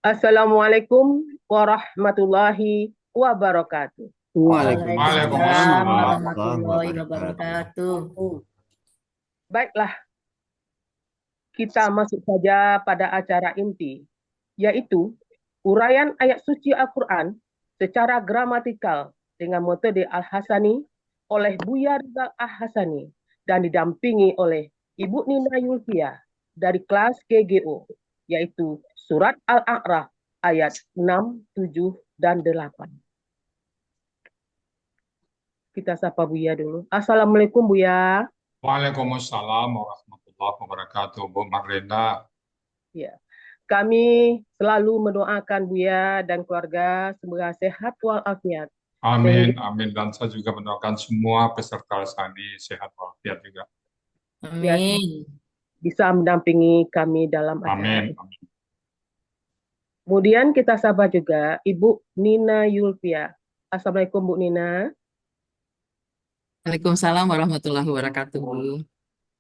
Assalamualaikum warahmatullahi wabarakatuh. Waalaikumsalam Waalaikumsalam Waalaikumsalam warahmatullahi warahmatullahi wabarakatuh. wabarakatuh. Baiklah, kita masuk saja pada acara inti, yaitu uraian ayat suci Al-Quran secara gramatikal dengan metode Al-Hasani oleh Buya Rizal Al-Hasani dan didampingi oleh Ibu Nina Yulfia dari kelas KGO, yaitu Surat Al-A'raf ayat 6, 7, dan 8. Kita sapa Buya dulu. Assalamualaikum Buya. Waalaikumsalam warahmatullahi wabarakatuh, Bu Marlenda. Ya. Kami selalu mendoakan Buya dan keluarga semoga sehat walafiat Amin, sehingga amin. Dan saya juga mendoakan semua peserta sani sehat walafiat juga. ya Amin. bisa mendampingi kami dalam acara Amin, ini. amin. Kemudian kita sapa juga Ibu Nina Yulfia. Assalamualaikum Bu Nina. Waalaikumsalam warahmatullahi wabarakatuh.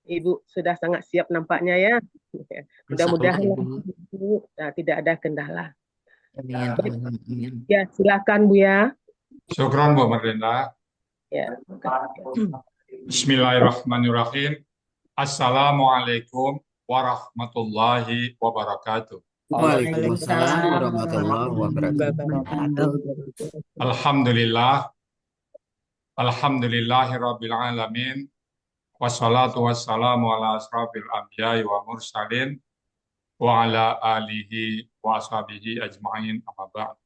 Ibu sudah sangat siap nampaknya ya. Insya Allah, Mudah-mudahan Ibu. tidak ada kendala. Amin. Baik, Amin. Amin. ya silakan Bu ya. Syukran, Bu Marlenda. Ya. Bismillahirrahmanirrahim. Assalamualaikum warahmatullahi wabarakatuh. Waalaikumsalam Waalaikumsalam warahmatullahi warahmatullahi wabarakatuh. wabarakatuh. Alhamdulillah, alhamdulillahirabbil alamin. Wassalatu wassalamu ala asrafil anbiya'i wa mursalin wa ala alihi wa ashabihi ajma'in amma ba'd.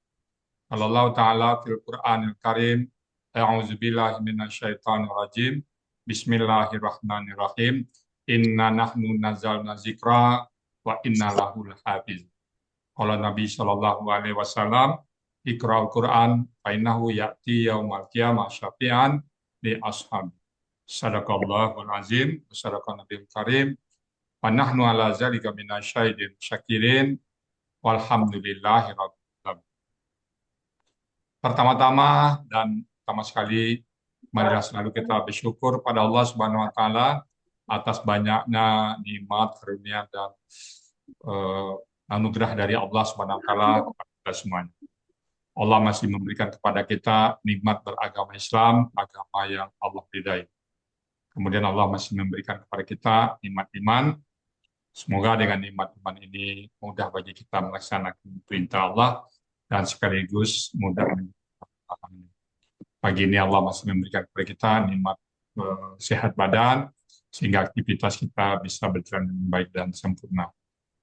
Allah Ta'ala fil Qur'anil Karim, a'udzubillahi minasyaitonir rajim. Bismillahirrahmanirrahim. Inna nahnu nazzalna dzikra wa inna lahu lahafiz. Qala Nabi sallallahu alaihi wasallam, Iqra'ul Qur'an fa innahu ya'ti yaumal qiyamah syafi'an li ashab. Sadaqallahul azim, sadaqan nabiyil karim. Wa nahnu ala zalika minasyahidin syakirin. Walhamdulillahi rabbil alamin. Pertama-tama dan pertama sekali, marilah selalu kita bersyukur pada Allah Subhanahu wa taala atas banyaknya nikmat, karunia dan anugerah dari Allah Subhanahu wa taala kepada kita semuanya. Allah masih memberikan kepada kita nikmat beragama Islam, agama yang Allah ridai. Kemudian Allah masih memberikan kepada kita nikmat iman. Semoga dengan nikmat iman ini mudah bagi kita melaksanakan perintah Allah dan sekaligus mudah menjalankan. Pagi ini Allah masih memberikan kepada kita nikmat sehat badan sehingga aktivitas kita bisa berjalan dengan baik dan sempurna.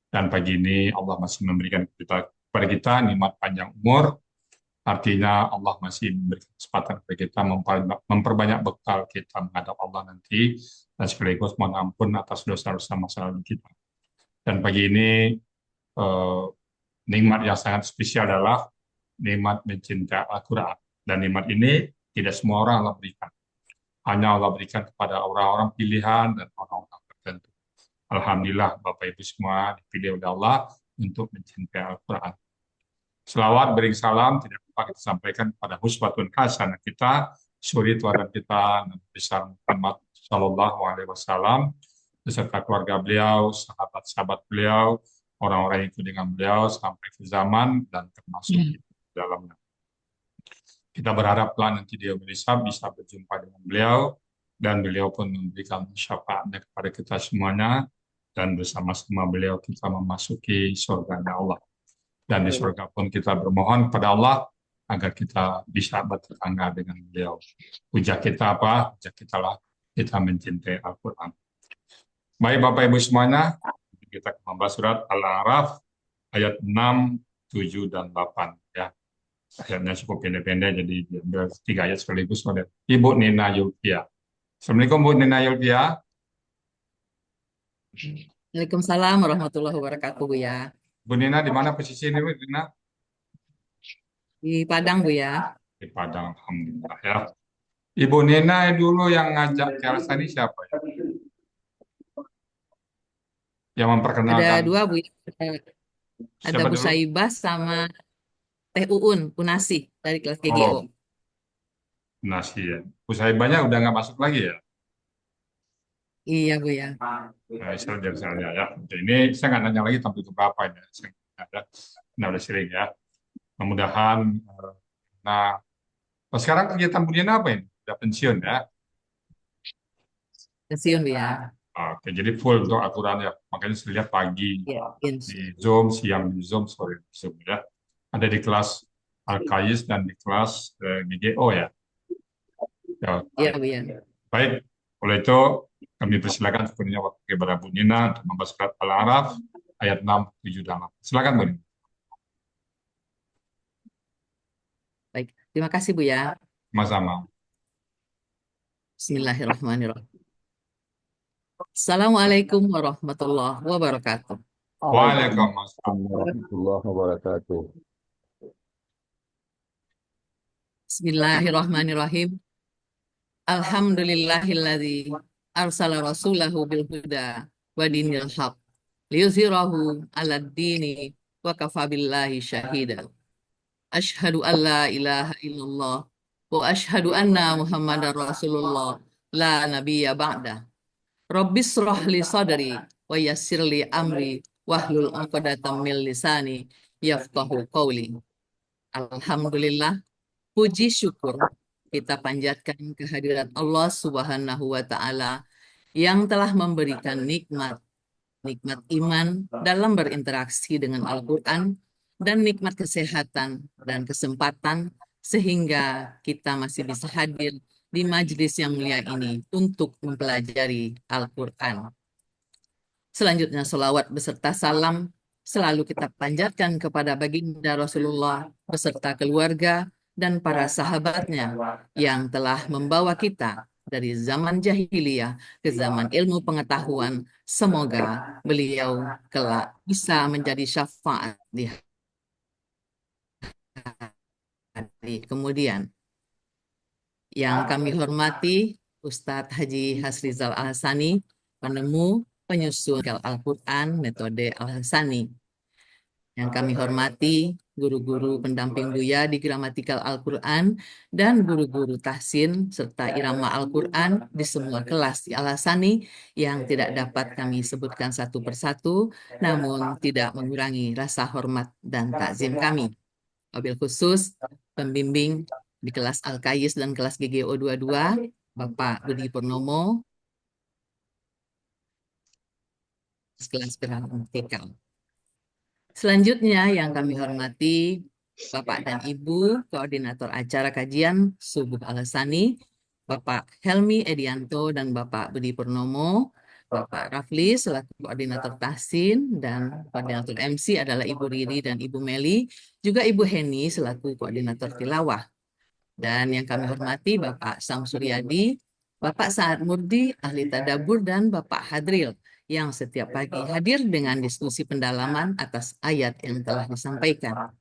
Dan pagi ini Allah masih memberikan kepada kita nikmat panjang umur. Artinya Allah masih memberikan kesempatan kepada kita memperbanyak bekal kita menghadap Allah nanti dan sekaligus mohon ampun atas dosa-dosa masa lalu kita. Dan pagi ini nikmat yang sangat spesial adalah nikmat mencintai Al-Quran. Dan nikmat ini tidak semua orang Allah berikan. Hanya Allah berikan kepada orang-orang pilihan dan orang-orang tertentu. Alhamdulillah Bapak Ibu semua dipilih oleh Allah untuk mencintai Al-Quran. Selawat beri salam tidak lupa kita sampaikan kepada huswatun hasanah kita, suri teladan kita Nabi besar Muhammad Shallallahu Alaihi Wasallam beserta keluarga beliau, sahabat-sahabat beliau, orang-orang yang ikut dengan beliau sampai ke zaman dan termasuk di dalamnya. Kita berharap nanti di Indonesia bisa berjumpa dengan beliau dan beliau pun memberikan syafaatnya kepada kita semuanya dan bersama-sama beliau kita memasuki surga Allah. Dan di surga pun kita bermohon kepada Allah agar kita bisa bertetangga dengan beliau. Hujah kita apa? Hujah kita lah kita mencintai Al-Quran. Baik Bapak Ibu semuanya, kita membahas surat Al-A'raf ayat 6, 7, dan 8. Ya. Ayatnya cukup pendek-pendek, jadi diambil 3 ayat sekaligus oleh Ibu Nina Yulfia. Assalamualaikum Bu Nina Yulfia. Waalaikumsalam warahmatullahi wabarakatuh, Bu ya. Bu Nina di mana posisi ini Bu Nina? Di Padang, Bu ya. Di Padang, alhamdulillah ya. Ibu Nina dulu yang ngajak Elsa ini siapa ya? Yang Ada memperkenalkan 2, Bu ya. Ada siapa Bu dulu? Saibah sama Teh Uun, Unasi dari kelas GGO. Oh, nasi ya. Usai banyak udah nggak masuk lagi ya? Iya, Bu ya. Nah, misalnya ya. Oke, ini saya nggak nanya lagi tampil ke berapa ya. Saya nggak ada. udah sering ya. Mudah-mudahan. Nah, sekarang kegiatan bunian apa ini? Udah pensiun ya? Pensiun Buya. Oke, jadi full untuk aturan ya. Makanya saya lihat pagi Ya, di Zoom, siang di Zoom, sore di Zoom ya. Ada di kelas Al-Qais dan di kelas GGO ya. Ya, ya oke. Buya. Baik, oleh itu kami persilakan sepenuhnya waktu kepada Bu Nina untuk membahas surat Al-A'raf ayat 6, 7, dan 8. Silakan Bu Nina. Baik, terima kasih Buya. Sama-sama. Bismillahirrahmanirrahim. Assalamualaikum warahmatullahi wabarakatuh. Waalaikumsalam. warahmatullahi wabarakatuh. Bismillahirrahmanirrahim. Alhamdulillahilladzi arsala rasulahu bil huda wa dinil haq liyuzhirahu 'alad dini wa kafa billahi syahida. Asyhadu an la ilaha illallah wa asyhadu anna Muhammadar Rasulullah la nabiyya ba'da. Rabbis li sadri wa yassir li amri wahlul 'uqdatam min lisani yafqahu qawli. Alhamdulillah, puji syukur kita panjatkan kehadirat Allah Subhanahu wa Ta'ala yang telah memberikan nikmat iman dalam berinteraksi dengan Al-Quran dan nikmat kesehatan dan kesempatan sehingga kita masih bisa hadir di majelis yang mulia ini untuk mempelajari Al-Quran. Selanjutnya, selawat beserta salam selalu kita panjatkan kepada baginda Rasulullah beserta keluarga dan para sahabatnya yang telah membawa kita dari zaman jahiliyah ke zaman ilmu pengetahuan. Semoga beliau kelak bisa menjadi syafaat di hari kemudian. Yang kami hormati Ustadz Haji Hasrizal Al-Hasani, penemu penyusun Al-Quran metode Al-Hasani. Yang kami hormati guru-guru pendamping Buya di gramatikal Al-Quran dan guru-guru tahsin serta irama Al-Quran di semua kelas di Al-Hasani yang tidak dapat kami sebutkan satu persatu, namun tidak mengurangi rasa hormat dan takzim kami. Wabil khusus pembimbing di kelas Al-Qais dan kelas GGO 22, Bapak Budi Purnomo, kelas gramatikal. Selanjutnya yang kami hormati Bapak dan Ibu Koordinator Acara Kajian Subuh Al-Hasani, Bapak Helmi Edianto dan Bapak Budi Purnomo, Bapak Rafli selaku Koordinator Tahsin dan Koordinator MC adalah Ibu Riri dan Ibu Meli, juga Ibu Heni selaku Koordinator Tilawah. Dan yang kami hormati Bapak Samsuryadi, Bapak Saad Murdi, Ahli Tadabur, dan Bapak Hadril yang setiap pagi hadir dengan diskusi pendalaman atas ayat yang telah disampaikan.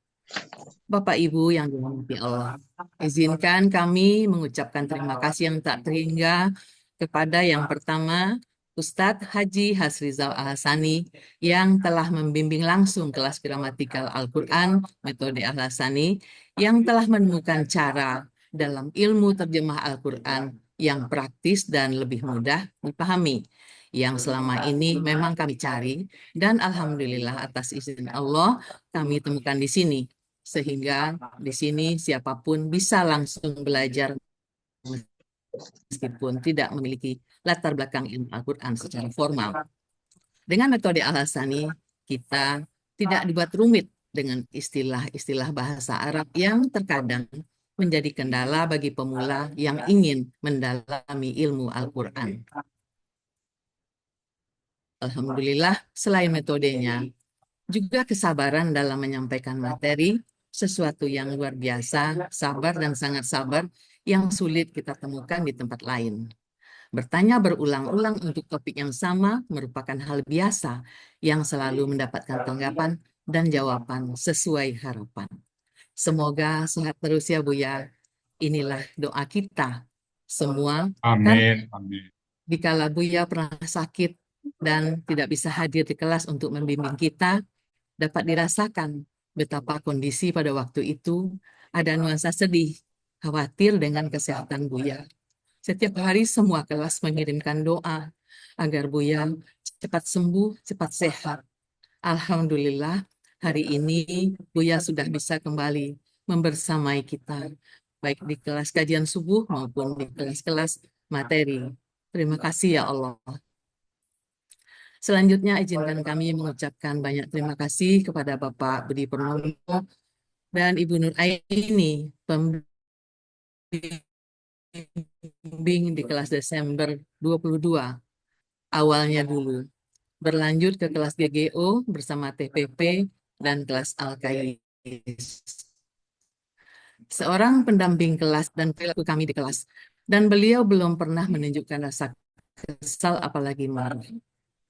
Bapak Ibu yang dirahmati Allah, izinkan kami mengucapkan terima kasih yang tak terhingga kepada yang pertama Ustadz Haji Hasrizal Al-Hasani yang telah membimbing langsung kelas gramatikal Al-Quran metode Al-Hasani yang telah menemukan cara dalam ilmu terjemah Al-Quran yang praktis dan lebih mudah dipahami, yang selama ini memang kami cari, dan alhamdulillah atas izin Allah kami temukan di sini, sehingga di sini siapapun bisa langsung belajar meskipun tidak memiliki latar belakang ilmu Al-Quran secara formal. Dengan metode Al-Hasani, kita tidak dibuat rumit dengan istilah-istilah bahasa Arab yang terkadang menjadi kendala bagi pemula yang ingin mendalami ilmu Al-Quran. Alhamdulillah, selain metodenya, juga kesabaran dalam menyampaikan materi, sesuatu yang luar biasa, sabar dan sangat sabar, yang sulit kita temukan di tempat lain. Bertanya berulang-ulang untuk topik yang sama merupakan hal biasa yang selalu mendapatkan tanggapan dan jawaban sesuai harapan. Semoga sehat terus ya Buya. Inilah doa kita semua. Amin. Amin. Dikala Buya pernah sakit dan tidak bisa hadir di kelas untuk membimbing kita, dapat dirasakan betapa kondisi pada waktu itu ada nuansa sedih, khawatir dengan kesehatan Buya. Setiap hari semua kelas mengirimkan doa agar Buya cepat sembuh, cepat sehat. Alhamdulillah, hari ini Buya sudah bisa kembali membersamai kita, baik di kelas kajian subuh maupun di kelas-kelas materi. Terima kasih ya Allah. Selanjutnya izinkan kami mengucapkan banyak terima kasih kepada Bapak Budi Purnomo dan Ibu Nur Aini, pembimbing di kelas Desember 22. Awalnya dulu berlanjut ke kelas GGO bersama TPP dan kelas Al-Kais. Seorang pendamping kelas dan perilaku kami di kelas, dan beliau belum pernah menunjukkan rasa kesal apalagi marah.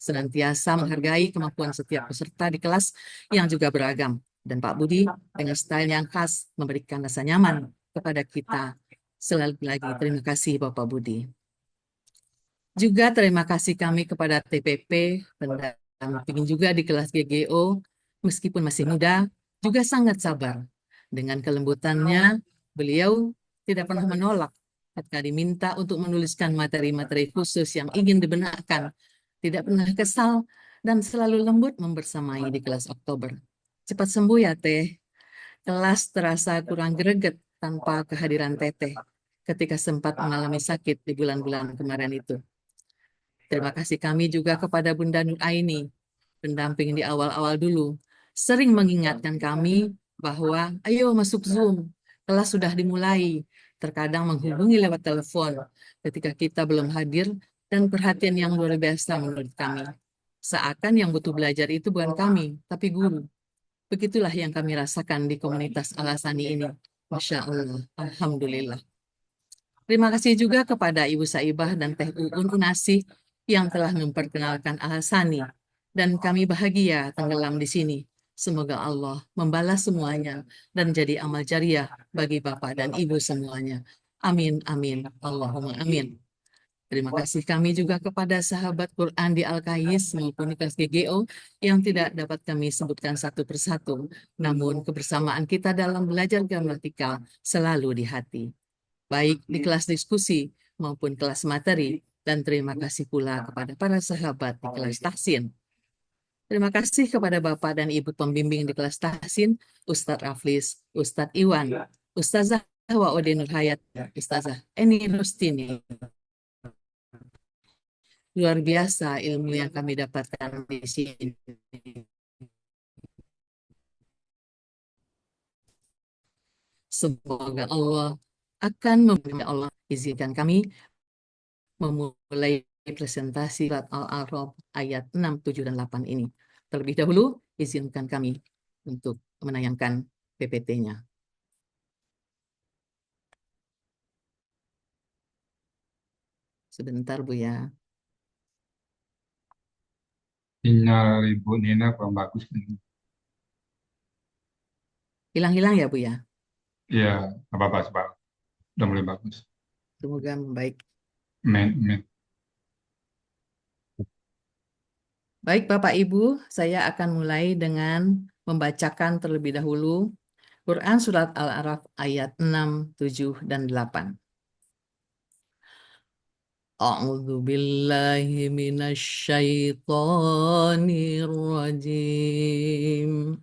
Senantiasa menghargai kemampuan setiap peserta di kelas yang juga beragam. Dan Pak Budi dengan style yang khas memberikan rasa nyaman kepada kita. Selalu lagi terima kasih Bapak Budi. Juga terima kasih kami kepada TPP, pendamping juga di kelas GGO, meskipun masih muda, juga sangat sabar. Dengan kelembutannya, beliau tidak pernah menolak ketika diminta untuk menuliskan materi-materi khusus yang ingin dibenarkan. Tidak pernah kesal dan selalu lembut membersamai di kelas Oktober. Cepat sembuh ya Teh. Kelas terasa kurang greget tanpa kehadiran Teteh ketika sempat mengalami sakit di bulan-bulan kemarin itu. Terima kasih kami juga kepada Bunda Nur Aini, pendamping di awal-awal dulu, sering mengingatkan kami bahwa ayo masuk Zoom, kelas sudah dimulai. Terkadang menghubungi lewat telepon ketika kita belum hadir dan perhatian yang luar biasa menurut kami. Seakan yang butuh belajar itu bukan kami, tapi guru. Begitulah yang kami rasakan di komunitas Al-Asani ini. Masya Allah, Alhamdulillah. Terima kasih juga kepada Ibu Saibah dan Teh Uun Unasih yang telah memperkenalkan Al-Hasani. Dan kami bahagia tenggelam di sini. Semoga Allah membalas semuanya dan jadi amal jariah bagi Bapak dan Ibu semuanya. Amin, amin, Allahumma amin. Terima kasih kami juga kepada sahabat Quran di Al-Kais maupun di kelas GGO yang tidak dapat kami sebutkan satu persatu. Namun kebersamaan kita dalam belajar gramatikal selalu di hati. Baik di kelas diskusi maupun kelas materi. Dan terima kasih pula kepada para sahabat di kelas tahsin. Terima kasih kepada Bapak dan Ibu pembimbing di kelas tahsin, Ustadz Raflis, Ustadz Iwan, Ustazah Wa'udin Nurhayat, Ustazah Eni Rustini. Luar biasa ilmu yang kami dapatkan di sini. Semoga Allah akan memberi Allah izinkan kami memulai presentasi surat Al-A'raf ayat 6, 7, dan 8 ini. Terlebih dahulu, izinkan kami untuk menayangkan PPT-nya. Sebentar, Bu ya. Sinyal Ibu Nina kurang bagus. Hilang-hilang ya, Bu ya? Ya, nggak apa-apa, Pak. Udah mulai bagus. Semoga membaik. Amin. Baik, Bapak Ibu, saya akan mulai dengan membacakan terlebih dahulu Quran Surat Al-A'raf ayat 6, 7, dan 8. A'udzu billahi minasyaitonir rajim.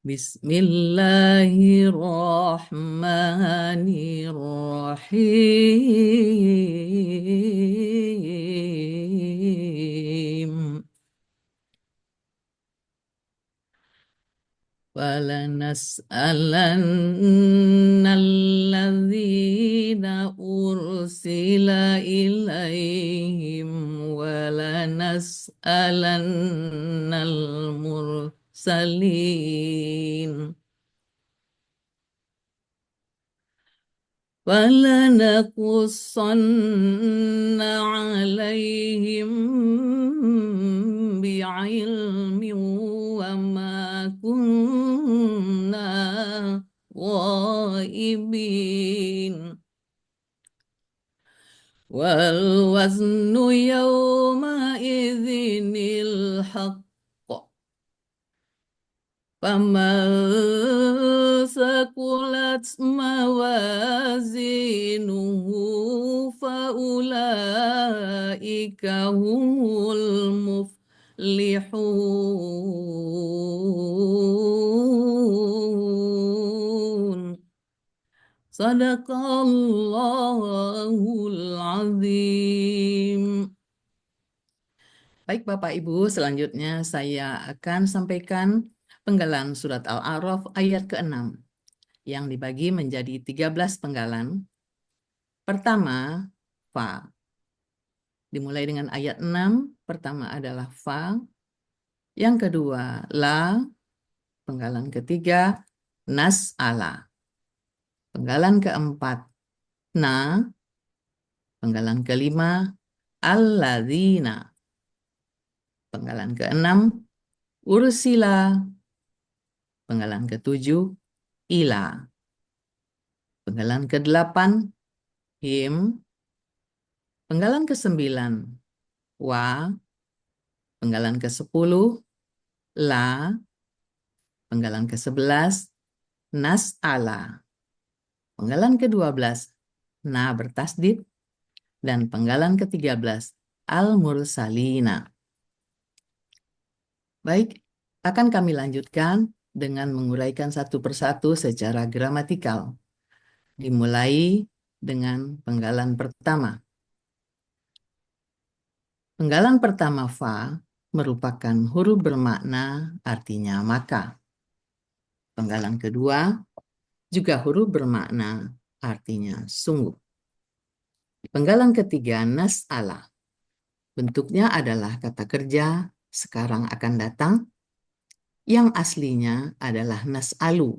Bismillahirrahmanirrahim. فلنسألن الذين أرسل إليهم ولنسألن المرسلين فلنقصن عليهم بعلم وما كنا غائبين والوزن يومئذ الحق فمن ثقلت موازينه فأولئك هم المفلحون يفلحون صدق الله العظيم. Baik Bapak Ibu, selanjutnya saya akan sampaikan penggalan surat Al-A'raf ayat ke-6 yang dibagi menjadi 13 penggalan. Pertama, fa. Dimulai dengan ayat 6, pertama adalah fa. Yang kedua, la. Penggalan ketiga, nas'ala. Penggalan keempat, na. Penggalan kelima, alladzina. Penggalan keenam, ursila. Penggalan ketujuh, ila. Penggalan ke-8, him. Penggalan ke-9, wa. Penggalan ke-10, la. Penggalan ke-11, nas'ala. Penggalan ke-12, na bertasdid. Dan penggalan ke-13, al-mursalina. Baik, akan kami lanjutkan dengan menguraikan satu persatu secara gramatikal. Dimulai dengan penggalan pertama. Penggalan pertama fa merupakan huruf bermakna artinya maka. Penggalan kedua juga huruf bermakna artinya sungguh. Penggalan ketiga nas'ala. Bentuknya adalah kata kerja sekarang akan datang yang aslinya adalah nas'alu.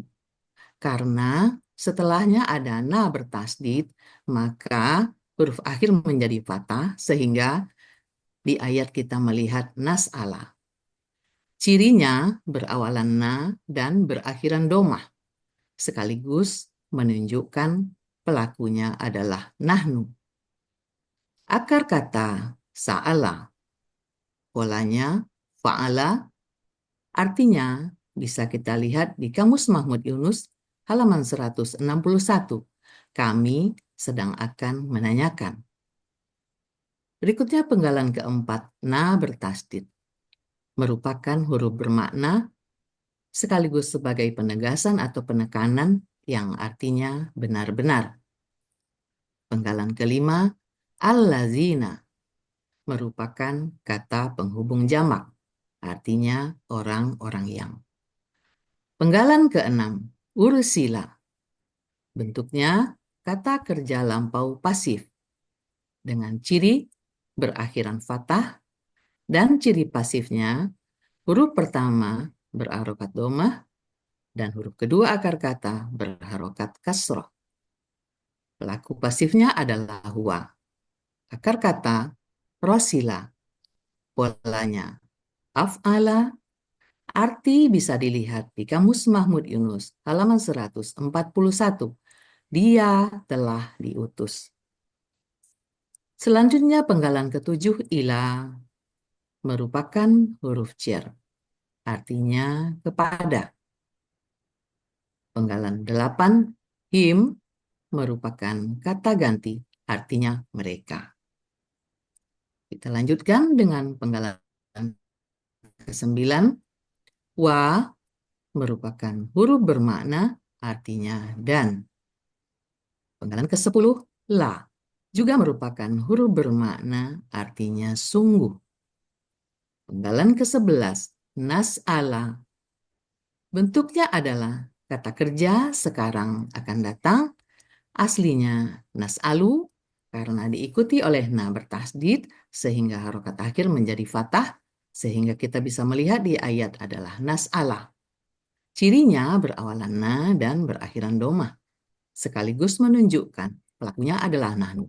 Karena setelahnya ada na bertasdid, maka huruf akhir menjadi fathah sehingga di ayat kita melihat nas'ala. Cirinya berawalan na dan berakhiran domah, sekaligus menunjukkan pelakunya adalah nahnu. Akar kata sa'ala, polanya fa'ala, artinya bisa kita lihat di Kamus Mahmud Yunus halaman 161. Kami sedang akan menanyakan. Berikutnya penggalan keempat, na bertasdid. Merupakan huruf bermakna sekaligus sebagai penegasan atau penekanan yang artinya benar-benar. Penggalan kelima, allazina. Merupakan kata penghubung jamak, artinya orang-orang yang. Penggalan keenam, ursila. Bentuknya kata kerja lampau pasif dengan ciri berakhiran fathah dan ciri pasifnya huruf pertama berharokat domah dan huruf kedua akar kata berharokat kasroh. Pelaku pasifnya adalah huwa. Akar kata rosila. Polanya af'ala. Arti bisa dilihat di Kamus Mahmud Yunus halaman 141. Dia telah diutus. Selanjutnya penggalan ketujuh ila merupakan huruf jar. Artinya kepada. Penggalan 8 him merupakan kata ganti. Artinya mereka. Kita lanjutkan dengan penggalan ke-9. Wa merupakan huruf bermakna artinya dan. Penggalan ke-10, la, juga merupakan huruf bermakna artinya sungguh. Penggalan ke-11, nas'ala. Bentuknya adalah kata kerja sekarang akan datang. Aslinya nas'alu karena diikuti oleh na bertasdid sehingga harokat akhir menjadi fathah sehingga kita bisa melihat di ayat adalah nas'ala. Cirinya berawalan na dan berakhiran domah, sekaligus menunjukkan pelakunya adalah nahnu.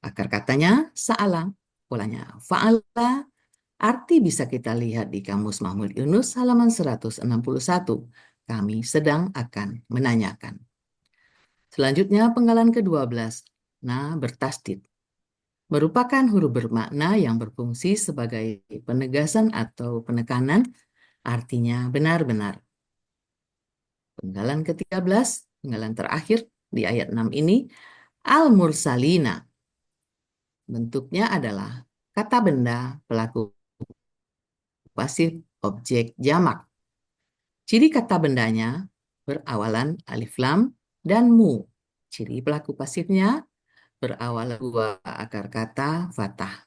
Akar katanya sa'ala, polanya fa'ala, arti bisa kita lihat di Kamus Mahmud Yunus halaman 161. Kami sedang akan menanyakan. Selanjutnya penggalan ke-12, na bertasdid. Merupakan huruf bermakna yang berfungsi sebagai penegasan atau penekanan, artinya benar-benar. Penggalan ke-13, penggalan terakhir di ayat 6 ini, al-mursalina. Bentuknya adalah kata benda pelaku pasif objek jamak. Ciri kata bendanya berawalan alif lam dan mu. Ciri pelaku pasifnya berawalan dua akar kata fathah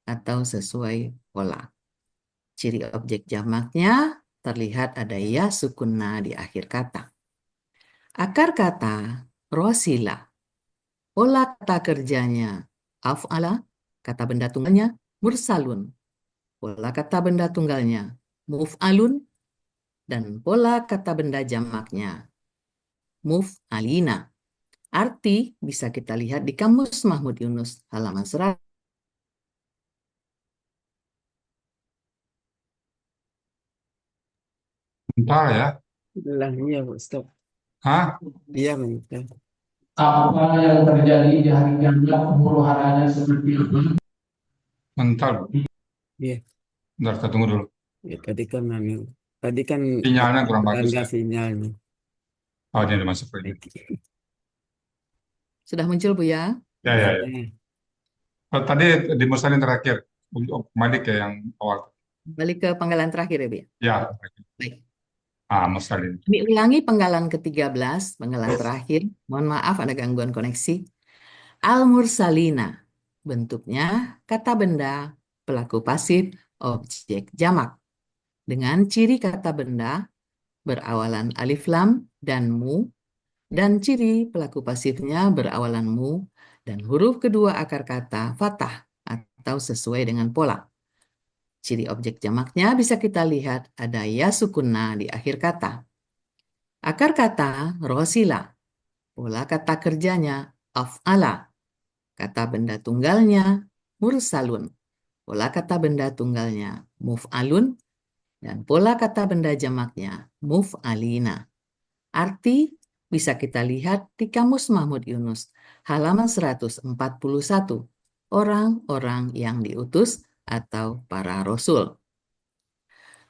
atau sesuai pola. Ciri objek jamaknya terlihat ada ya sukunna di akhir kata. Akar kata rosila. Pola kata kerjanya af'ala, kata benda tunggalnya mursalun. Pola kata benda tunggalnya muf'alun, dan pola kata benda jamaknya muf'alina. Arti bisa kita lihat di Kamus Mahmud Yunus halaman 100. Bentar ya. Iya, Ustaz. Hah? Iya, Ustaz. Apa yang terjadi di hari kiamat, huru-haranya seperti apa? Bentar. Iya. Bentar, kita tunggu dulu. Ya, tadi kan Sinyalnya kurang bagus enggak ya. sinyalnya. Oh, ini udah masuk ini. Sudah muncul, Bu ya? Ya, ya, ya. Tadi di Musalin terakhir. Kembali ke yang awal. Balik ke penggalan terakhir ya, Bu ya? Ya, Baik. Musalin. Kami ulangi penggalan ke-13, penggalan terakhir. Mohon maaf ada gangguan koneksi. Al-mursalina. Bentuknya kata benda, pelaku pasif, objek jamak. Dengan ciri kata benda berawalan alif lam dan mu, dan ciri pelaku pasifnya berawalan mu, dan huruf kedua akar kata fathah atau sesuai dengan pola. Ciri objek jamaknya bisa kita lihat ada ya sukunna di akhir kata. Akar kata rosila. Pola kata kerjanya af'ala. Kata benda tunggalnya mursalun. Pola kata benda tunggalnya muf'alun. Dan pola kata benda jamaknya muf'alina. Arti bisa kita lihat di Kamus Mahmud Yunus halaman 141. Orang-orang yang diutus atau para rasul.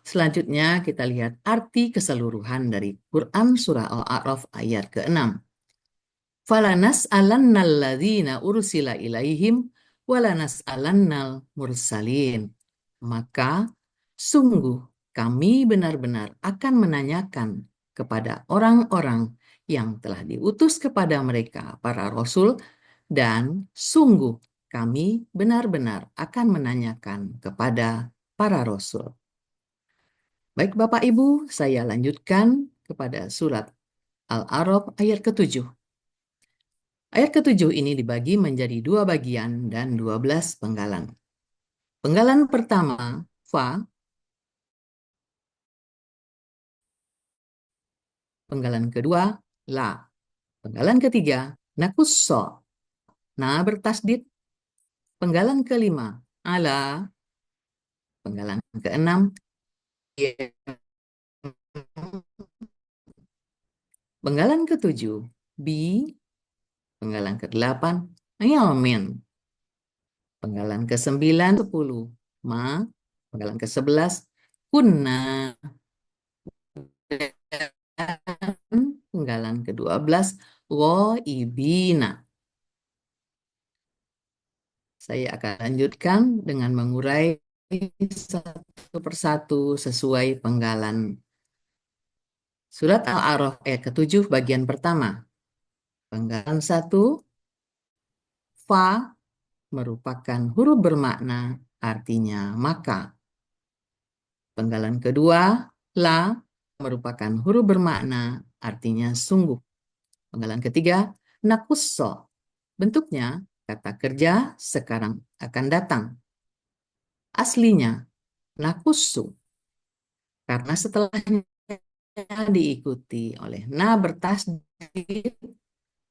Selanjutnya kita lihat arti keseluruhan dari Quran Surah Al-A'raf ayat ke-6. Falanas'alannal ladzina ursila ilaihim walanas'alannal mursalin. Maka sungguh kami benar-benar akan menanyakan kepada orang-orang yang telah diutus kepada mereka para rasul, dan sungguh kami benar-benar akan menanyakan kepada para rasul. Baik Bapak Ibu, saya lanjutkan kepada surat Al-A'raf ayat ke-7. Ayat ke-7 ini dibagi menjadi 2 bagian dan 12 penggalan. Penggalan pertama, fa. Penggalan kedua, la. Penggalan ketiga, nakusso. Na bertasdid. Penggalan kelima, ala. Penggalan keenam, penggalan ketujuh, bi. Penggalan ke-8, yamin. Penggalan ke-9, 10, ma. Penggalan ke-11, kunna. Penggalan ke-12, ghaibina. Saya akan lanjutkan dengan mengurai satu persatu sesuai penggalan. Surat Al-A'raf ayat ke-7 bagian pertama. Penggalan 1, fa merupakan huruf bermakna artinya maka. Penggalan kedua, la merupakan huruf bermakna artinya sungguh. Penggalan ketiga, nakusso. Bentuknya kata kerja sekarang akan datang. Aslinya nakussu. Karena setelahnya diikuti oleh na bertasdid,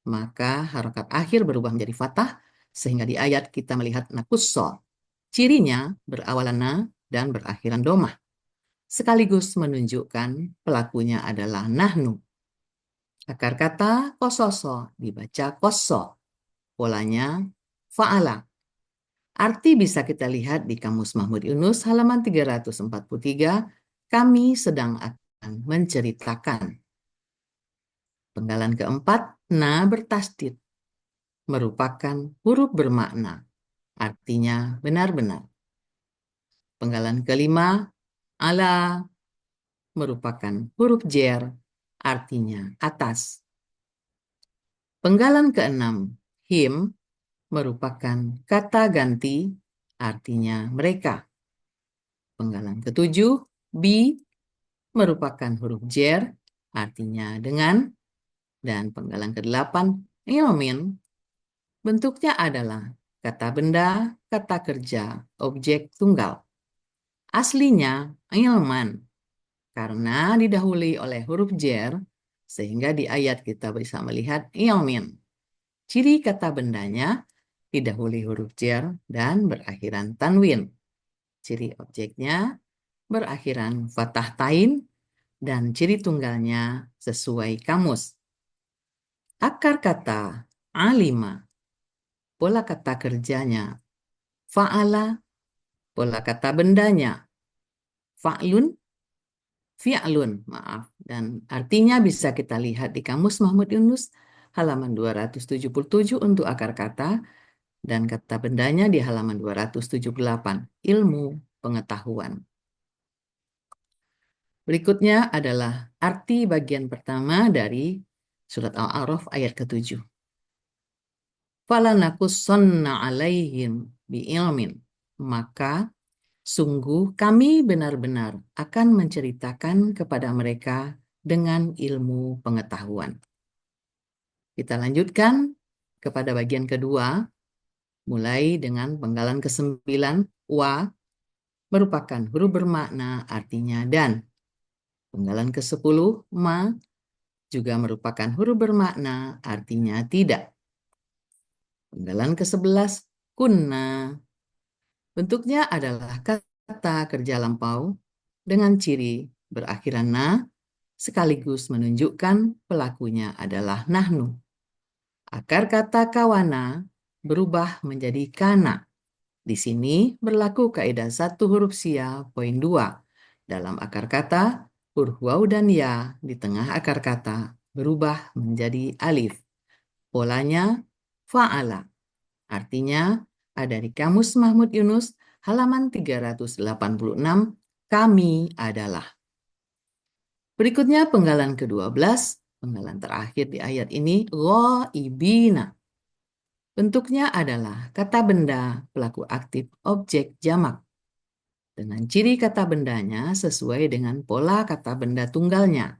maka harokat akhir berubah menjadi fathah, sehingga di ayat kita melihat nakusso. Cirinya berawalan na dan berakhiran domah, sekaligus menunjukkan pelakunya adalah nahnu. Akar kata kososo dibaca koso. Polanya fa'ala. Arti bisa kita lihat di Kamus Mahmud Yunus halaman 343. Kami sedang akan menceritakan. Penggalan keempat, na bertasdid. Merupakan huruf bermakna. Artinya benar-benar. Penggalan kelima, Ala merupakan huruf jer, artinya atas. Penggalan keenam, him, merupakan kata ganti, artinya mereka. Penggalan ketujuh, bi, merupakan huruf jer, artinya dengan. Dan penggalan kedelapan, ilmin, bentuknya adalah kata benda, kata kerja, objek tunggal. Aslinya ilman, karena didahului oleh huruf jer, sehingga di ayat kita bisa melihat ilmin. Ciri kata bendanya didahului huruf jer dan berakhiran tanwin. Ciri objeknya berakhiran fathah tain dan ciri tunggalnya sesuai kamus. Akar kata alima, pola kata kerjanya fa'ala, pola kata bendanya fa'lun, fi'lun, maaf. Dan artinya bisa kita lihat di Kamus Mahmud Yunus halaman 277 untuk akar kata dan kata bendanya di halaman 278, ilmu pengetahuan. Berikutnya adalah arti bagian pertama dari surat Al-A'raf ayat ke-7. Falanakussanna alaihim bi'ilmin. Maka sungguh kami benar-benar akan menceritakan kepada mereka dengan ilmu pengetahuan. Kita lanjutkan kepada bagian kedua, mulai dengan penggalan ke-9, wa, merupakan huruf bermakna artinya dan. Penggalan ke-10, ma, juga merupakan huruf bermakna artinya tidak. Penggalan ke-11, kunna, bentuknya adalah kata kerja lampau dengan ciri berakhiran na, sekaligus menunjukkan pelakunya adalah nahnu. Akar kata kawana berubah menjadi kana. Di sini berlaku kaidah 1 huruf sia poin 2. Dalam akar kata, huruf waw dan ya di tengah akar kata berubah menjadi alif. Polanya fa'ala. Artinya ada di Kamus Mahmud Yunus halaman 386, kami adalah. Berikutnya penggalan ke-12, penggalan terakhir di ayat ini, ghaibina. Bentuknya adalah kata benda pelaku aktif objek jamak. Dengan ciri kata bendanya sesuai dengan pola kata benda tunggalnya.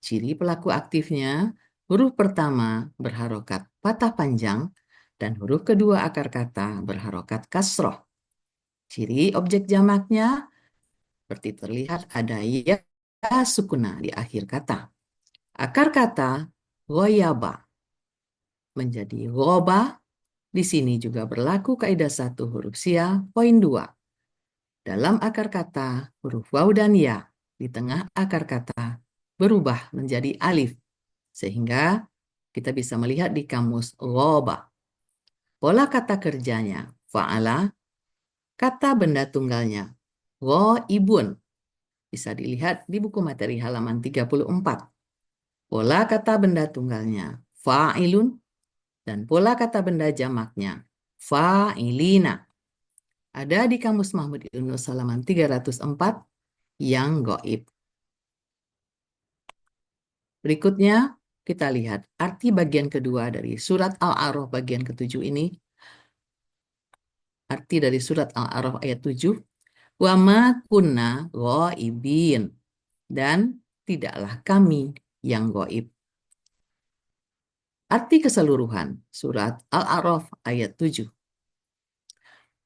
Ciri pelaku aktifnya, huruf pertama berharokat patah panjang, dan huruf kedua akar kata berharokat kasroh. Ciri objek jamaknya seperti terlihat ada ya sukuna di akhir kata. Akar kata goyaba menjadi goba. Di sini juga berlaku kaidah 1 huruf sia poin 2. Dalam akar kata huruf waw dan ya di tengah akar kata berubah menjadi alif, sehingga kita bisa melihat di kamus goba. Pola kata kerjanya fa'ala, kata benda tunggalnya ghaibun. Bisa dilihat di buku materi halaman 34. Pola kata benda tunggalnya fa'ilun dan pola kata benda jamaknya fa'ilina. Ada di Kamus Mahmud Yunus halaman 304 yang gaib. Berikutnya kita lihat arti bagian kedua dari surat Al-A'raf bagian ke-7 ini. Arti dari surat Al-A'raf ayat 7. Wa ma kunna ghaibin. Dan tidaklah kami yang gaib. Arti keseluruhan surat Al-A'raf ayat 7.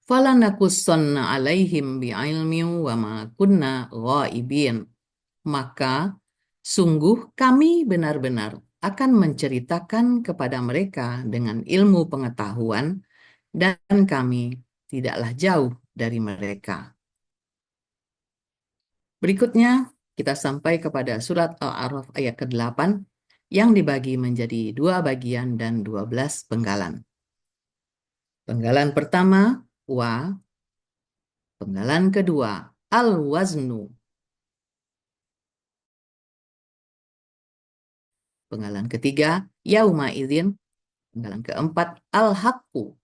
Falanakussanna alaihim bi'ilmin wa ma kunna ghaibin. Maka sungguh kami benar-benar akan menceritakan kepada mereka dengan ilmu pengetahuan dan kami tidaklah jauh dari mereka. Berikutnya kita sampai kepada surat Al-A'raf ayat ke-8 yang dibagi menjadi 2 bagian dan 12 penggalan. Penggalan pertama, wa. Penggalan kedua, al-waznu. Penggalan ketiga, yauma idzin. Penggalan keempat, al-haqqu.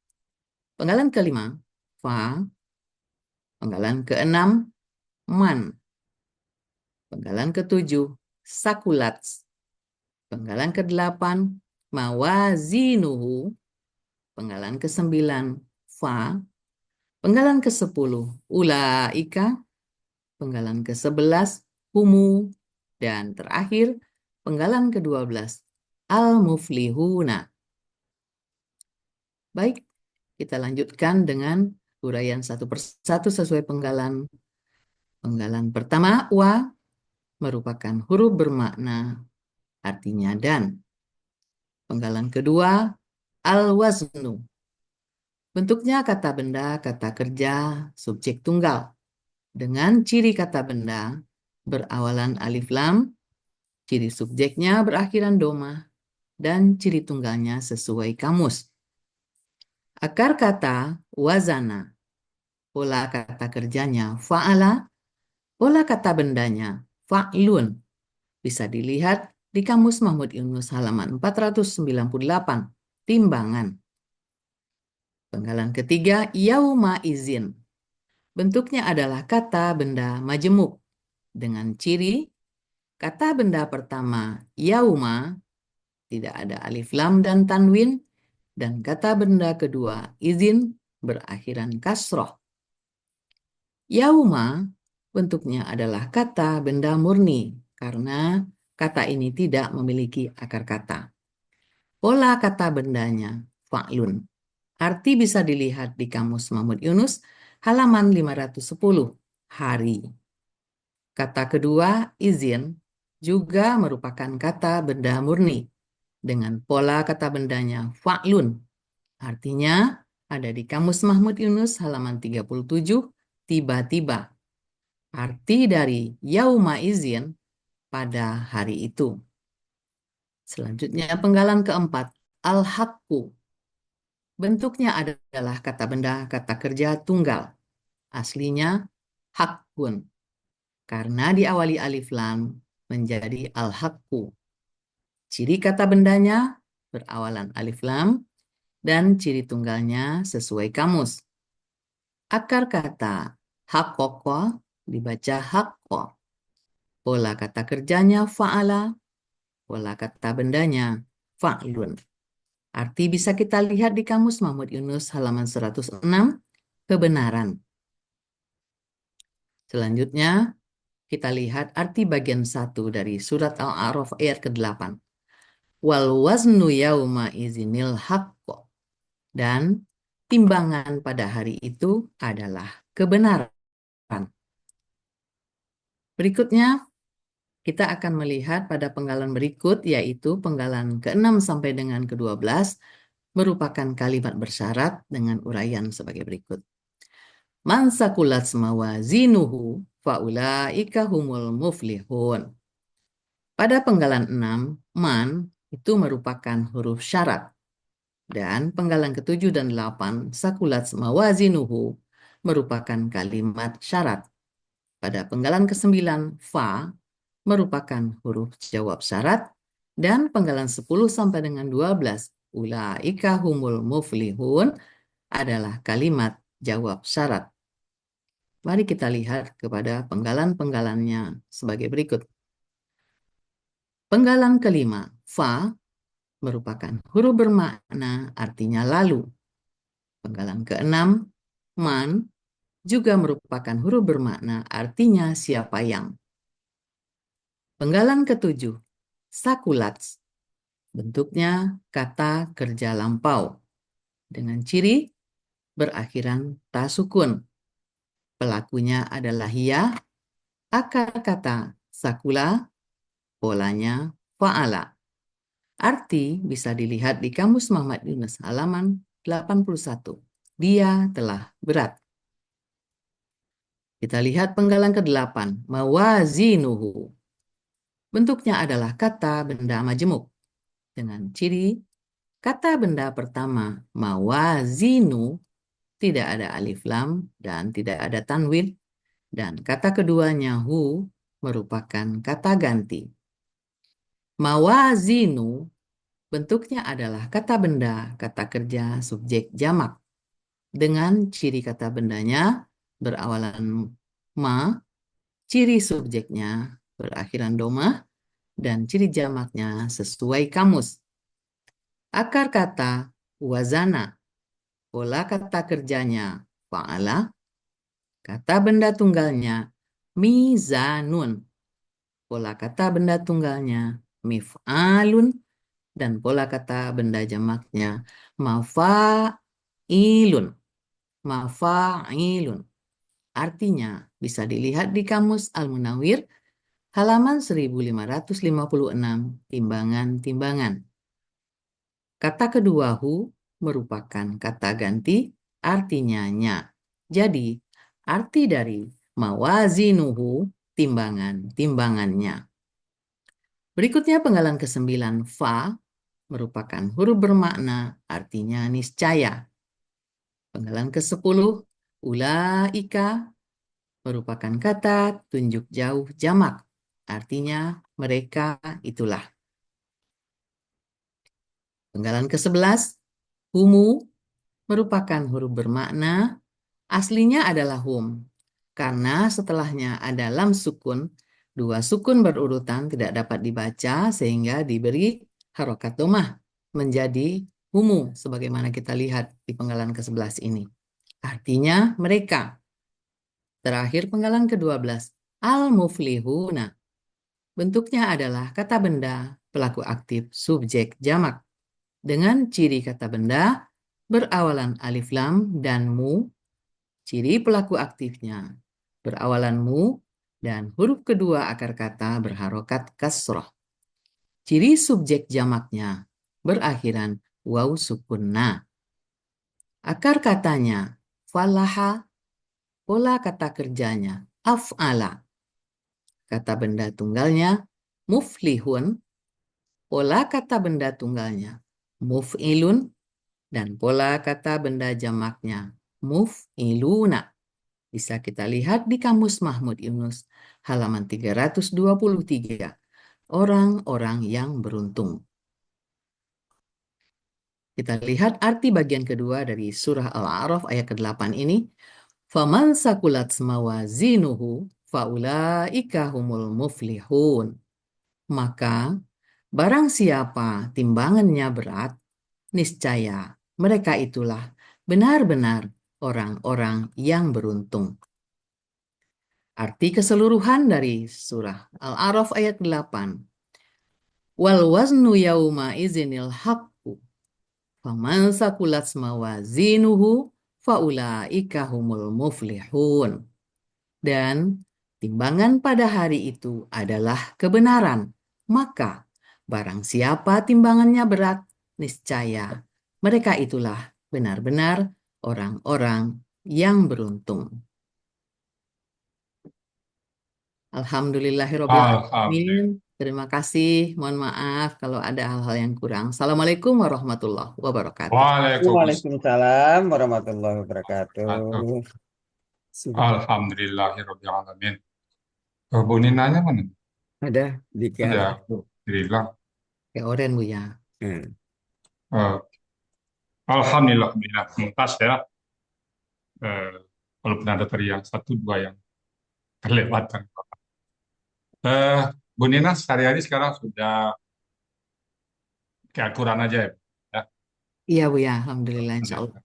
Penggalan kelima, fa. Penggalan keenam, man. Penggalan ke-7, sakulats. Penggalan ke-8, mawazinuhu. Penggalan ke-9, fa. Penggalan ke-10, ulaika. Penggalan ke-11, humu. Dan terakhir, penggalan ke-12, al-muflihuna. Baik, kita lanjutkan dengan uraian satu persatu sesuai penggalan. Penggalan pertama, wa, merupakan huruf bermakna artinya dan. Penggalan kedua, al-waznu. Bentuknya kata benda, kata kerja, subjek tunggal. Dengan ciri kata benda berawalan alif lam, ciri subjeknya berakhiran domah, dan ciri tunggalnya sesuai kamus. Akar kata wazana, pola kata kerjanya fa'ala, pola kata bendanya fa'lun. Bisa dilihat di Kamus Mahmud Yunus halaman 498, timbangan. Penggalan ketiga, yauma izin. Bentuknya adalah kata benda majemuk. Dengan ciri, kata benda pertama, yauma, tidak ada alif lam dan tanwin, dan kata benda kedua, izin, berakhiran kasroh. Yauma, bentuknya adalah kata benda murni, karena kata ini tidak memiliki akar kata. Pola kata bendanya, fa'lun. Arti bisa dilihat di Kamus Mahmud Yunus, halaman 510, hari. Kata kedua, izin, juga merupakan kata benda murni, dengan pola kata bendanya, fa'lun. Artinya, ada di Kamus Mahmud Yunus, halaman 37, tiba-tiba. Arti dari yauma izin, pada hari itu. Selanjutnya penggalan keempat, al-haqqu. Bentuknya adalah kata benda, kata kerja tunggal. Aslinya haqqun. Karena diawali alif lam menjadi al-haqqu. Ciri kata bendanya berawalan alif lam dan ciri tunggalnya sesuai kamus. Akar kata haqqaqo dibaca haqqo. Pola kata kerjanya fa'ala. Pola kata bendanya fa'lun. Arti bisa kita lihat di Kamus Mahmud Yunus halaman 106, kebenaran. Selanjutnya, kita lihat arti bagian 1 dari surat Al-A'raf ayat ke-8. Wal waznu yauma izinil haqqo. Dan timbangan pada hari itu adalah kebenaran. Berikutnya, kita akan melihat pada penggalan berikut, yaitu penggalan ke-6 sampai dengan ke-12, merupakan kalimat bersyarat dengan uraian sebagai berikut. Man sakulat mawazinuhu faulaika humul muflihun. Pada penggalan 6, man itu merupakan huruf syarat. Dan penggalan ke-7 dan 8, sakulat mawazinuhu merupakan kalimat syarat. Pada penggalan ke-9, fa merupakan huruf jawab syarat, dan penggalan 10 sampai dengan 12, ulaika humul muflihun, adalah kalimat jawab syarat. Mari kita lihat kepada penggalan-penggalannya sebagai berikut. Penggalan kelima, fa, merupakan huruf bermakna artinya lalu. Penggalan keenam, man, juga merupakan huruf bermakna artinya siapa yang. Penggalan ketujuh, sakulats. Bentuknya kata kerja lampau. Dengan ciri berakhiran ta sukun. Pelakunya adalah hiya. Akar kata sakula. Polanya fa'ala. Arti bisa dilihat di Kamus Mahmud Yunus halaman 81. Dia telah berat. Kita lihat penggalan ke-8. Mawazinuhu. Bentuknya adalah kata benda majemuk. Dengan ciri kata benda pertama, mawazinu, tidak ada alif lam dan tidak ada tanwin. Dan kata keduanya, hu, merupakan kata ganti. Mawazinu, bentuknya adalah kata benda, kata kerja, subjek jamak. Dengan ciri kata bendanya berawalan ma, Ciri subjeknya berakhiran domah dan ciri jamaknya sesuai kamus. Akar kata wazana, pola kata kerjanya fa'ala, kata benda tunggalnya mizanun, pola kata benda tunggalnya mif'alun, dan pola kata benda jamaknya mafa'ilun. Mafa'ilun. Artinya bisa dilihat di Kamus Al-Munawwir halaman 1556, timbangan-timbangan. Kata kedua hu merupakan kata ganti, artinya nya. Jadi, arti dari mawazinuhu, timbangan-timbangannya. Berikutnya penggalan ke-9, fa merupakan huruf bermakna, artinya niscaya. Penggalan ke-10, ulaika merupakan kata tunjuk jauh jamak, artinya mereka itulah. Penggalan ke-11, humu merupakan huruf bermakna, aslinya adalah hum. Karena setelahnya ada lam sukun, dua sukun berurutan tidak dapat dibaca sehingga diberi harokat domah menjadi humu sebagaimana kita lihat di penggalan ke-11 ini. Artinya mereka. Terakhir penggalan ke-12, al-muflihuna. Bentuknya adalah kata benda, pelaku aktif, subjek, jamak. Dengan ciri kata benda berawalan alif lam dan mu, ciri pelaku aktifnya berawalan mu, dan huruf kedua akar kata berharokat kasroh. Ciri subjek jamaknya berakhiran waw sukunna. Akar katanya falaha, pola kata kerjanya af'ala. Kata benda tunggalnya muflihun, pola kata benda tunggalnya muf'ilun, dan pola kata benda jamaknya muf'iluna. Bisa kita lihat di Kamus Mahmud Yunus halaman 323. Orang-orang yang beruntung. Kita lihat arti bagian kedua dari surah Al-A'raf ayat ke-8 ini. Faman sakulat mawazinuhu faulaika humul muflihun. Maka barang siapa timbangannya berat, niscaya mereka itulah benar-benar orang-orang yang beruntung. Arti keseluruhan dari surah Al-A'raf ayat 8. Wal waznu yauma izinil haqqu. Faman sakulat mawazinuhu faulaika humul muflihun. Dan timbangan pada hari itu adalah kebenaran. Maka barang siapa timbangannya berat, niscaya mereka itulah benar-benar orang-orang yang beruntung. Alhamdulillahirabbil Alhamdulillah. alamin. Terima kasih. Mohon maaf kalau ada hal-hal yang kurang. Assalamualaikum warahmatullahi wabarakatuh. Waalaikumsalam. Waalaikumsalam warahmatullahi wabarakatuh. Alhamdulillahirabbil alamin. Bu Ninanya mana? Ada di Ada. Alhamdulillah. Kayak oren Bu ya. Eh, Alhamdulillah, tuntas ya. Walaupun ada tadi yang satu dua yang terlewatkan. Bu Nina sehari-hari sekarang sudah kayak Al-Quran aja ya. Iya Bu ya. Alhamdulillah insya Allah.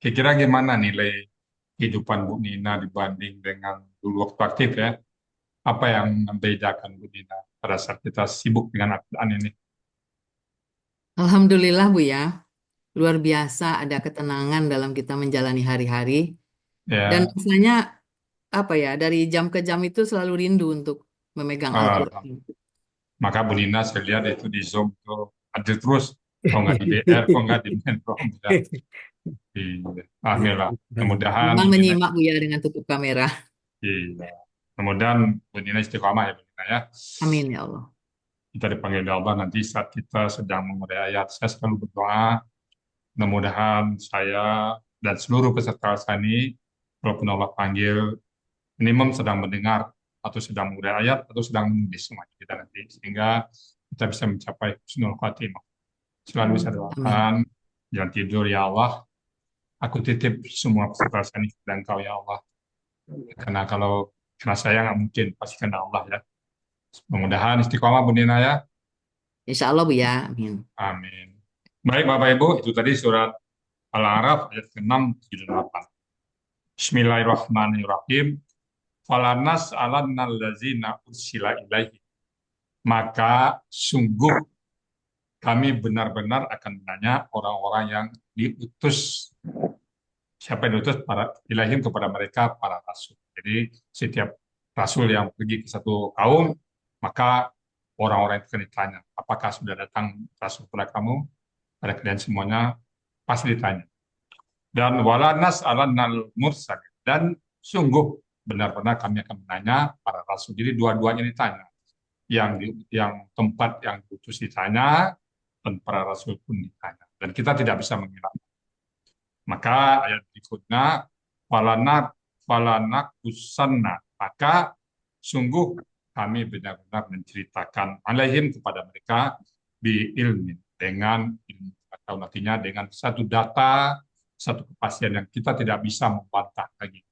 Kira-kira gimana nilai kehidupan Bu Nina dibanding dengan dulu waktu aktif ya? Apa yang membedakan Bu Nina pada saat kita sibuk dengan Al-Quran ini? Alhamdulillah Bu ya. Luar biasa ada ketenangan dalam kita menjalani hari-hari. Dan Ya, rasanya apa ya, dari jam ke jam itu selalu rindu untuk memegang Al-Quran. maka Bu Nina saya lihat itu di Zoom itu ada terus. Kalau nggak di DR, kalau nggak di Menkom. Alhamdulillah. Mudah-mudahan Memang Bu Nina, menyimak Bu ya dengan tutup kamera. iya. Mudah-mudahan Bu Nina istiqomah ya Bu Nina ya. Amin ya Allah. Kita dipanggil oleh Allah nanti saat kita sedang mengurai ayat. Saya selalu berdoa, mudah-mudahan saya dan seluruh peserta ini, walaupun Allah panggil, minimum sedang mendengar atau sedang mengurai ayat atau sedang menulis semuanya kita nanti, sehingga kita bisa mencapai husnul khatimah. Selalu bisa doakan, jangan tidur ya Allah. Aku titip semua peserta ini kepada Engkau ya Allah. Karena kalau Karena saya nggak mungkin, pasti karena Allah ya. Mudah-mudahan istiqomah Bu Nina ya. Insya Allah Bu ya. Amin. Amin. Baik Bapak Ibu, itu tadi surat Al-A'raf ayat ke-6, 7, dan 8. Bismillahirrahmanirrahim. Falanas alannal lazina ursila ilaihi. Maka sungguh kami benar-benar akan menanya orang-orang yang diutus. Siapa yang diutus? Para ilahim kepada mereka, para rasul. Jadi setiap rasul yang pergi ke satu kaum, maka orang-orang itu akan ditanya, apakah sudah datang rasul kepada kamu? Pada kalian semuanya pasti ditanya. Dan walanas alannal mursal, dan sungguh benar-benar kami akan menanya para rasul. Jadi dua-duanya ditanya. Yang tempat yang diutus ditanya, dan para rasul pun ditanya. Dan kita tidak bisa mengira. Maka ayat berikutnya, falanak usanna, maka sungguh kami benar-benar menceritakan alaihim kepada mereka bi ilmin, dengan ilmu, atau nantinya dengan satu data, satu kepastian yang kita tidak bisa membantah lagi.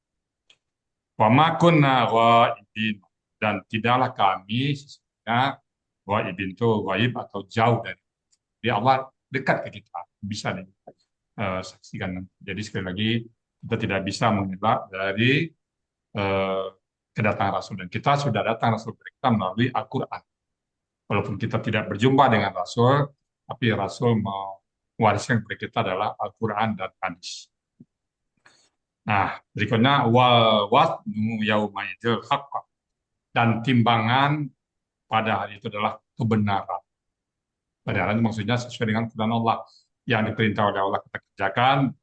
Wa ma kunna ghaibin, dan tidaklah kami sesungguhnya ghaibin itu ghaib atau jauh dari. Jadi Allah dekat ke kita, bisa saksikan. Jadi sekali lagi kita tidak bisa mengelak dari kedatangan Rasul, dan kita sudah datang Rasul kita melalui Al-Quran. Walaupun kita tidak berjumpa dengan Rasul, tapi Rasul mewariskan kepada kita adalah Al-Quran dan hadis. Nah, berikutnya wal waznu yaumaidil haqq, dan timbangan pada hari itu adalah kebenaran. Kebenaran itu maksudnya sesuai dengan firman Allah, yang diperintah oleh Allah kita kerjakan,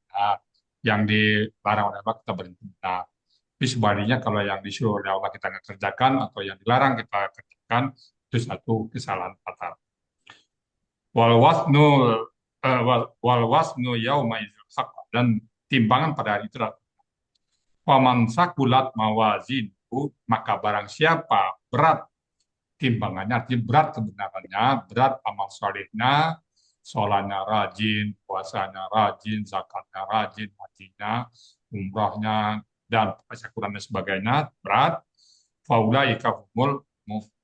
yang dilarang oleh Allah kita berhenti. Nah, tapi sebaliknya kalau yang disuruh oleh Allah kita nggak kerjakan, atau yang dilarang kita kerjakan, itu satu kesalahan fatal. Wal wasnu yaumaizil haqq, dan timbangan pada hari itu adalah faman sakulat mawazinuhu, maka barang siapa berat timbangannya, artinya berat kebenarannya, berat amal solehnya, sholatnya rajin, puasanya rajin, zakatnya rajin, hajinya, umrahnya, dan baca Quran dan sebagainya, berat, faulaika humul muflihun,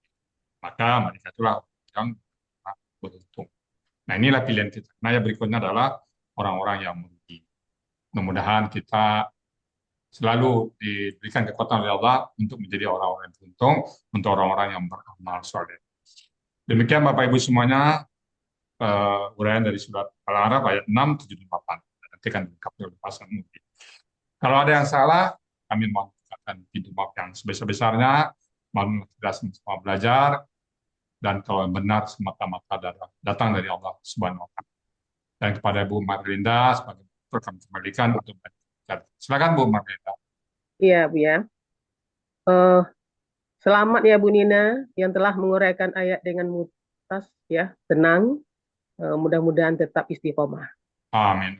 maka mereka itulah yang beruntung. Nah, inilah pilihan kita. Nah, yang berikutnya adalah orang-orang yang merugi. Mudah-mudahan kita selalu diberikan kekuatan oleh Allah untuk menjadi orang-orang yang beruntung, untuk orang-orang yang beramal soleh. Demikian Bapak Ibu semuanya, uraian dari surat Al-A'raf ayat 6, 7, dan 8. Nanti akan dilengkapi oleh Pastor Mugi. Kalau ada yang salah, kami mohon pintu maaf yang sebesar-besarnya, mohon kita semua belajar, dan kalau yang benar semata-mata datang dari Allah Subhanahu wa Ta'ala. Dan kepada Bu Marlinda sebagai direktur kami kembalikan untuk belajar. Silakan Bu Marlinda. Iya, Bu ya. Selamat ya Bu Nina yang telah menguraikan ayat dengan mutas ya, tenang. Mudah-mudahan tetap istiqomah. Amin.